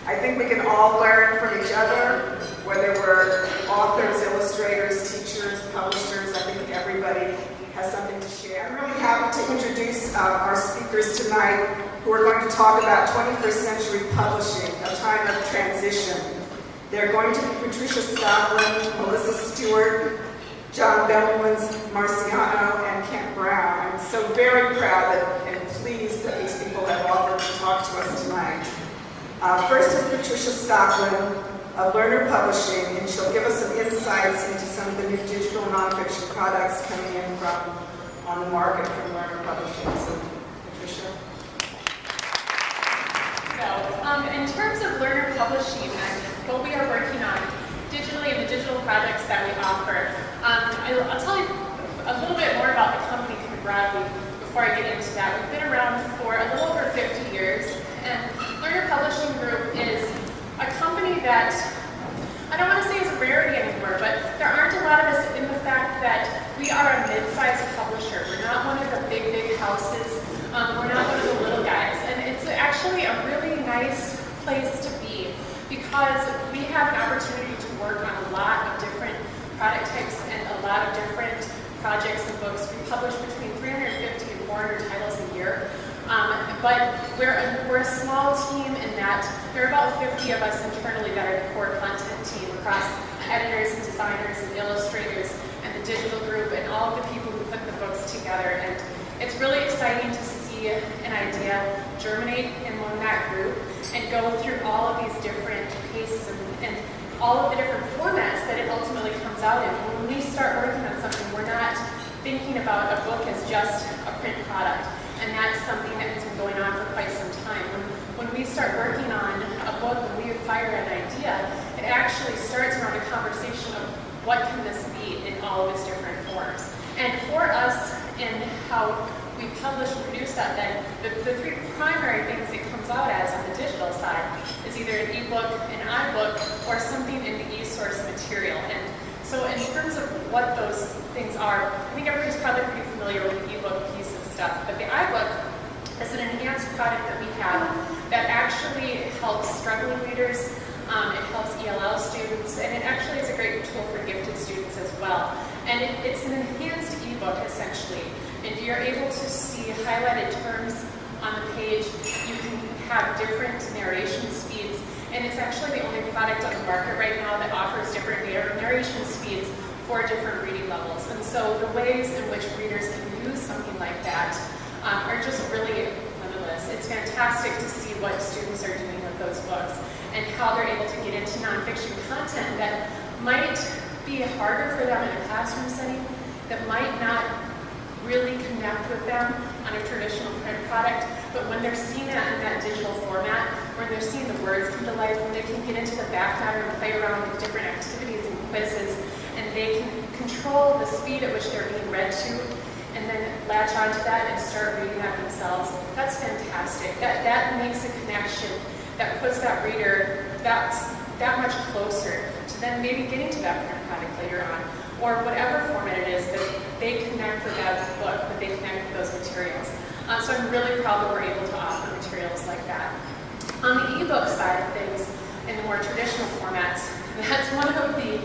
I think we can all learn from each other, whether we're authors, illustrators, teachers, publishers. I think everybody has something to share. I'm really happy to introduce our speakers tonight, who are going to talk about 21st century publishing, a time of transition. They're going to be Patricia Stockland, Melissa Stewart, John Bellowens, Marciano, and Kent Brown. I'm so very proud and pleased that these people have offered to talk to us tonight. First is Patricia Stockland of Lerner Publishing, and she'll give us some insights into some of the new digital nonfiction products coming in on the market from Lerner Publishing. So, Patricia. So, in terms of Lerner Publishing and what we are working on digitally and the digital projects that we offer, I'll tell you a little bit more about the company kind of broadly before I get into that. We've been around for a little over 50 years, and Lerner Publishing Group is a company that I don't want to say is a rarity anymore, but there aren't a lot of us in the fact that we are a mid-sized publisher. We're not one of the big houses. We're not one of the little guys. And it's actually a really nice place to be because we have an opportunity to work on a lot of different product types and a lot of different projects and books. We publish between 350 and 400 titles a year. But we're a small team in that there are about 50 of us internally that are the core content team across editors and designers and illustrators and the digital group and all of the people who put the books together. And it's really exciting to see an idea germinate among that group and go through all of these different paces and all of the different formats that it ultimately comes out in. When we start working on something, we're not thinking about a book as just a print product. And that's something that has been going on for quite some time. When we start working on a book, when we acquire an idea, it actually starts around a conversation of what can this be in all of its different forms. And for us, in how we publish and produce that, then the three primary things it comes out as on the digital side is either an ebook, an iBook, or something in the e-source material. And so in terms of what those things are, I think everybody's probably pretty familiar with the ebook piece of stuff, but the iBook is an enhanced product that we have that actually helps struggling readers, it helps ELL students, and it actually is a great tool for gifted students as well. And it's an enhanced ebook essentially, and you're able to see highlighted terms on the page. You can have different narration speeds, and it's actually the only product on the market right now that offers different narration speeds for different reading levels. And so the ways in which readers can use something like that are just really limitless. It's fantastic to see what students are doing with those books and how they're able to get into nonfiction content that might be harder for them in a classroom setting, that might not really connect with them on a traditional print product, but when they're seeing that in that digital format, when they're seeing the words come to life, when they can get into the back matter and play around with different activities and quizzes, and they can control the speed at which they're being read to, and then latch onto that and start reading that themselves, that's fantastic. That makes a connection that puts that reader that much closer to then maybe getting to that print product later on, or whatever format it is that they connect with that book, that they connect with those materials. So I'm really proud that we're able to offer materials like that. On the ebook side of things, in the more traditional formats, that's one of the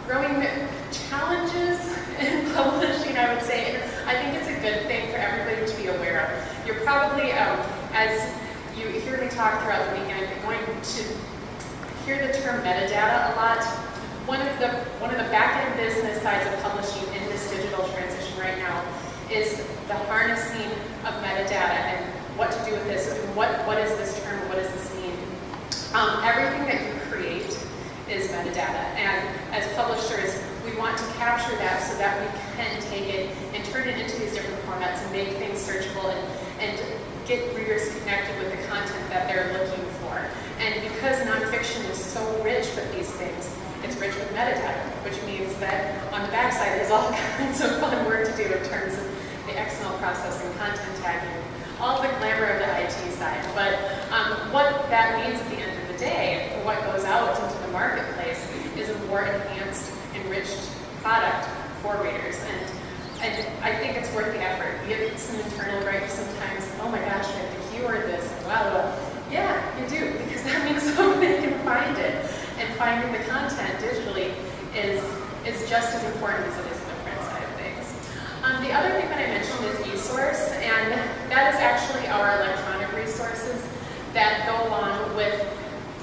growing challenges in publishing, I would say. I think it's a good thing for everybody to be aware of. You're probably, as you hear me talk throughout the weekend, you're going to hear the term metadata a lot. One of the back-end business sides of publishing in this digital transition right now is the harnessing of metadata and what to do with this. What is this term? What does this mean? Everything that you create is metadata, and as publishers, we want to capture that so that we can take it and turn it into these different formats and make things searchable and get readers connected with the content that they're looking for. And because nonfiction is so rich with these things, it's rich with metadata, which means that on the backside there's all kinds of fun work to do in terms of the XML processing, content tagging, all the glamour of the IT side. But what that means at the end of the day, or what goes out into the marketplace, is a more enhanced, enriched product for readers. And I think it's worth the effort. You get some internal gripes sometimes, oh my gosh, I have to keyword this, and wow. Yeah, you do. finding the content digitally is just as important as it is in the print side of things. The other thing that I mentioned is eSource, and that is actually our electronic resources that go along with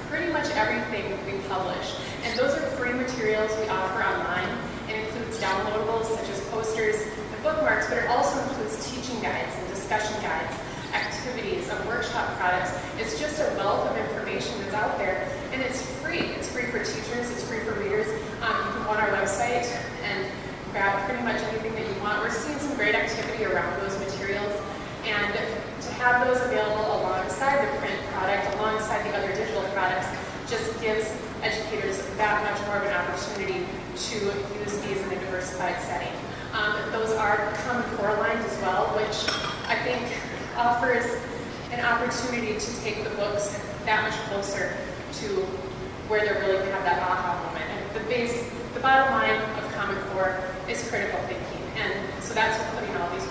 pretty much everything we publish. And those are free materials we offer online. It includes downloadables such as posters and bookmarks, but it also includes teaching guides and discussion guides, activities, and workshop products. It's just a wealth of information that's out there, and it's free. It's free for teachers, it's free for readers. You can go on our website and grab pretty much anything that you want. We're seeing some great activity around those materials, and to have those available alongside the print product, alongside the other digital products, just gives educators that much more of an opportunity to use these in a diversified setting. Those are Common Core lines as well, which I think offers an opportunity to take the books that much closer to where they're really going to have that aha moment. And the bottom line of Common Core is critical thinking, and so that's what putting all these